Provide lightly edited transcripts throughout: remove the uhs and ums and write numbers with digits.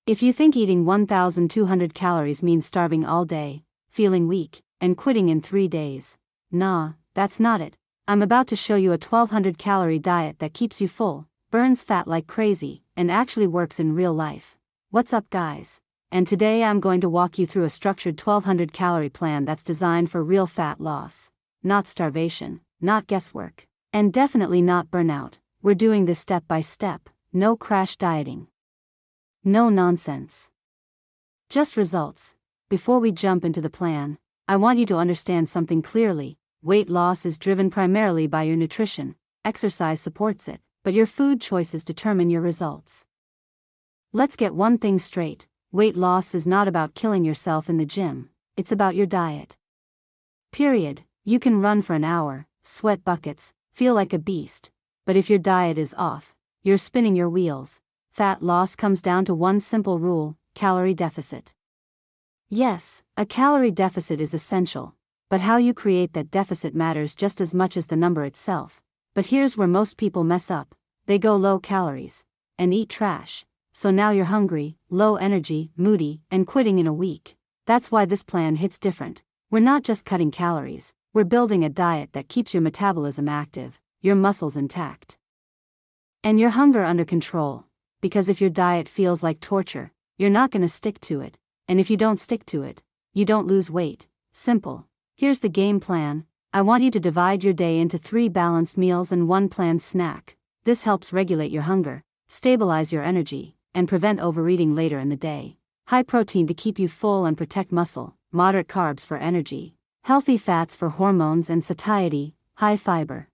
If you think eating 1,200 calories means starving all day, feeling weak, and quitting in 3 days, nah, that's not it. I'm about to show you a 1,200 calorie diet that keeps you full, burns fat like crazy, and actually works in real life. What's up, guys? And today I'm going to walk you through a structured 1,200 calorie plan that's designed for real fat loss. Not starvation, not guesswork, and definitely not burnout. We're doing this step by step, no crash dieting. No nonsense. Just results. Before we jump into the plan, I want you to understand something clearly. Weight loss is driven primarily by your nutrition, exercise supports it, but your food choices determine your results. Let's get one thing straight. Weight loss is not about killing yourself in the gym, it's about your diet. Period. You can run for an hour, sweat buckets, feel like a beast, but if your diet is off, you're spinning your wheels. Fat loss comes down to one simple rule: calorie deficit. Yes, a calorie deficit is essential, but how you create that deficit matters just as much as the number itself. But here's where most people mess up: they go low calories and eat trash. So now you're hungry, low energy, moody, and quitting in a week. That's why this plan hits different. We're not just cutting calories, we're building a diet that keeps your metabolism active, your muscles intact, and your hunger under control. Because if your diet feels like torture, you're not gonna stick to it. And if you don't stick to it, you don't lose weight. Simple. Here's the game plan. I want you to divide your day into 3 balanced meals and 1 planned snack. This helps regulate your hunger, stabilize your energy, and prevent overeating later in the day. High protein to keep you full and protect muscle, moderate carbs for energy, healthy fats for hormones and satiety, high fiber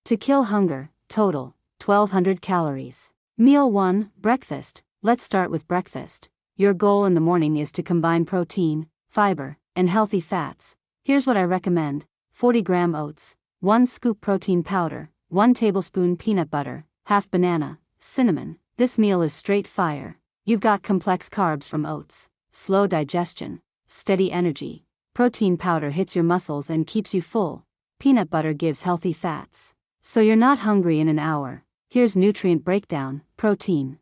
to kill hunger. Total 1,200 calories. Meal 1, breakfast. Let's start with breakfast. Your goal in the morning is to combine protein, fiber, and healthy fats. Here's what I recommend: 40-gram oats, 1 scoop protein powder, 1 tablespoon peanut butter, half banana, cinnamon. This meal is straight fire. You've got complex carbs from oats, slow digestion, steady energy. Protein powder hits your muscles and keeps you full. Peanut butter gives healthy fats, so you're not hungry in an hour. Here's nutrient breakdown: protein,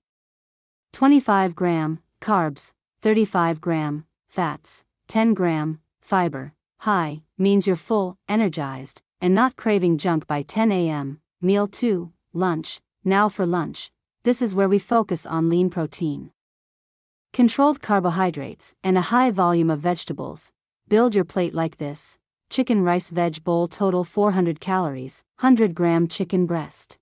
25-gram, carbs, 35-gram, fats, 10-gram, fiber. High means you're full, energized, and not craving junk by 10 a.m. Meal 2, lunch. Now for lunch. This is where we focus on lean protein, controlled carbohydrates, and a high volume of vegetables. Build your plate like this: chicken rice veg bowl, total 400 calories, 100-gram chicken breast,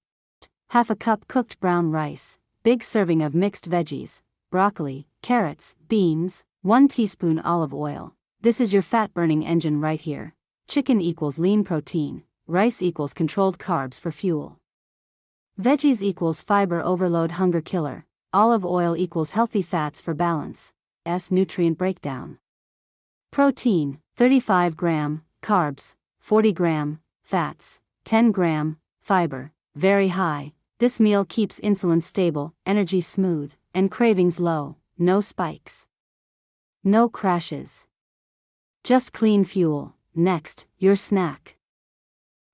half a cup cooked brown rice, big serving of mixed veggies, broccoli, carrots, beans, 1 teaspoon olive oil. This is your fat-burning engine right here. Chicken equals lean protein, rice equals controlled carbs for fuel, veggies equals fiber overload hunger killer, olive oil equals healthy fats for balance. Nutrient breakdown: protein, 35-gram, carbs, 40-gram, fats, 10-gram, fiber. Very high. This meal keeps insulin stable, energy smooth, and cravings low. No spikes, no crashes, just clean fuel. Next, your snack.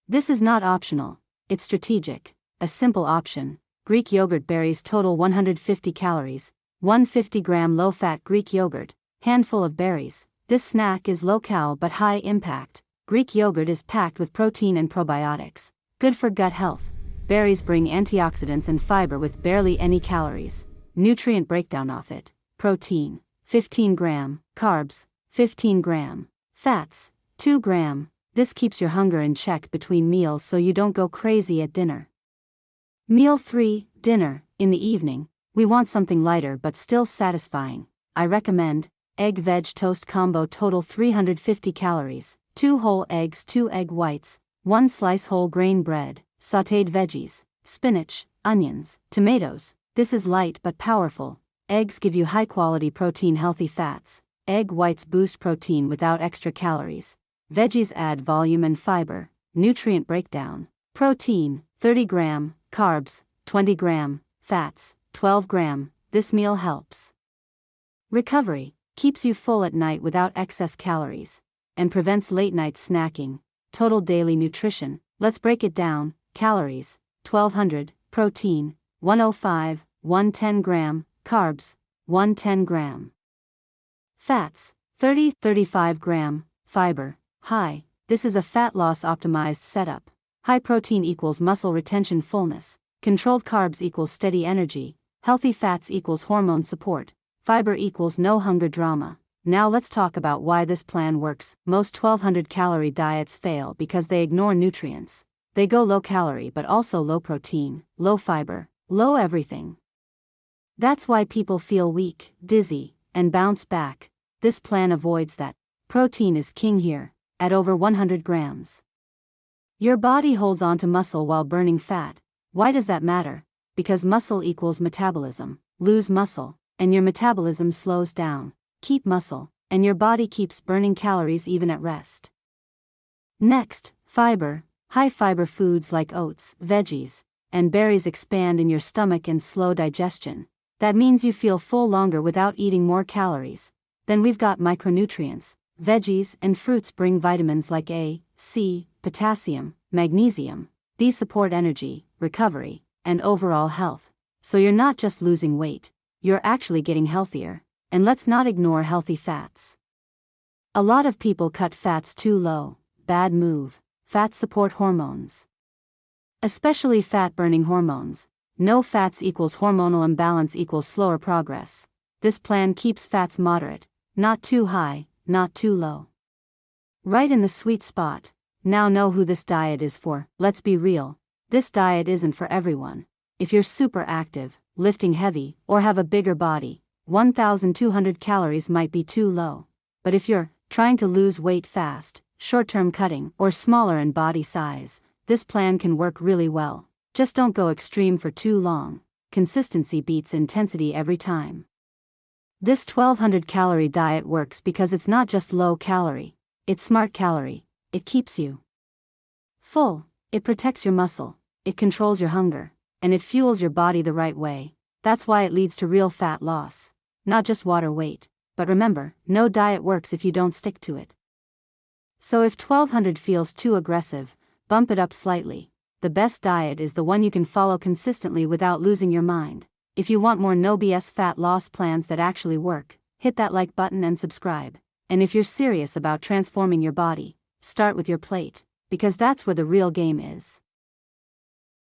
This is not optional, it's strategic. A simple option: Greek yogurt berries, total 150 calories, 150-gram low-fat Greek yogurt, handful of berries. This snack is low-cal but high impact. Greek yogurt is packed with protein and probiotics, good for gut health. Berries bring antioxidants and fiber with barely any calories. Nutrient breakdown of it: protein, 15-gram, carbs, 15-gram, fats, 2-gram. This keeps your hunger in check between meals so you don't go crazy at dinner. Meal 3, dinner. In the evening, we want something lighter but still satisfying. I recommend egg-veg toast combo, total 350 calories, 2 whole eggs, 2 egg whites, 1 slice whole grain bread, sautéed veggies, spinach, onions, tomatoes. This is light but powerful. Eggs give you high-quality protein, healthy fats. Egg whites boost protein without extra calories. Veggies add volume and fiber. Nutrient breakdown: protein, 30-gram, carbs, 20-gram, fats, 12-gram. This meal helps recovery, keeps you full at night without excess calories, and prevents late-night snacking. Total daily nutrition: let's break it down. Calories, 1,200, protein, 105, 110-gram, carbs, 110 gram. Fats, 30-35 gram. Fiber, high. This is a fat loss optimized setup. High protein equals muscle retention fullness. Controlled carbs equals steady energy. Healthy fats equals hormone support. Fiber equals no hunger drama. Now let's talk about why this plan works. Most 1200 calorie diets fail because they ignore nutrients. They go low calorie but also low protein, low fiber, low everything. That's why people feel weak, dizzy, and bounce back. This plan avoids that. Protein is king here, at over 100 grams. Your body holds onto muscle while burning fat. Why does that matter? Because muscle equals metabolism. Lose muscle, and your metabolism slows down. Keep muscle, and your body keeps burning calories even at rest. Next, fiber. High fiber foods like oats, veggies, and berries expand in your stomach and slow digestion. That means you feel full longer without eating more calories. Then we've got micronutrients. Veggies and fruits bring vitamins like A, C, potassium, magnesium. These support energy, recovery, and overall health. So you're not just losing weight, you're actually getting healthier. And let's not ignore healthy fats. A lot of people cut fats too low. Bad move. Fats support hormones, especially fat-burning hormones. No fats equals hormonal imbalance equals slower progress. This plan keeps fats moderate, not too high, not too low. Right in the sweet spot. Now know who this diet is for. Let's be real. This diet isn't for everyone. If you're super active, lifting heavy, or have a bigger body, 1,200 calories might be too low. But if you're trying to lose weight fast, short-term cutting, or smaller in body size, this plan can work really well. Just don't go extreme for too long. Consistency beats intensity every time. This 1200 calorie diet works because it's not just low calorie, it's smart calorie. It keeps you full, it protects your muscle, it controls your hunger, and it fuels your body the right way. That's why it leads to real fat loss, not just water weight. But remember, no diet works if you don't stick to it. So if 1200 feels too aggressive, bump it up slightly. The best diet is the one you can follow consistently without losing your mind. If you want more no BS fat loss plans that actually work, hit that like button and subscribe. And if you're serious about transforming your body, start with your plate, because that's where the real game is.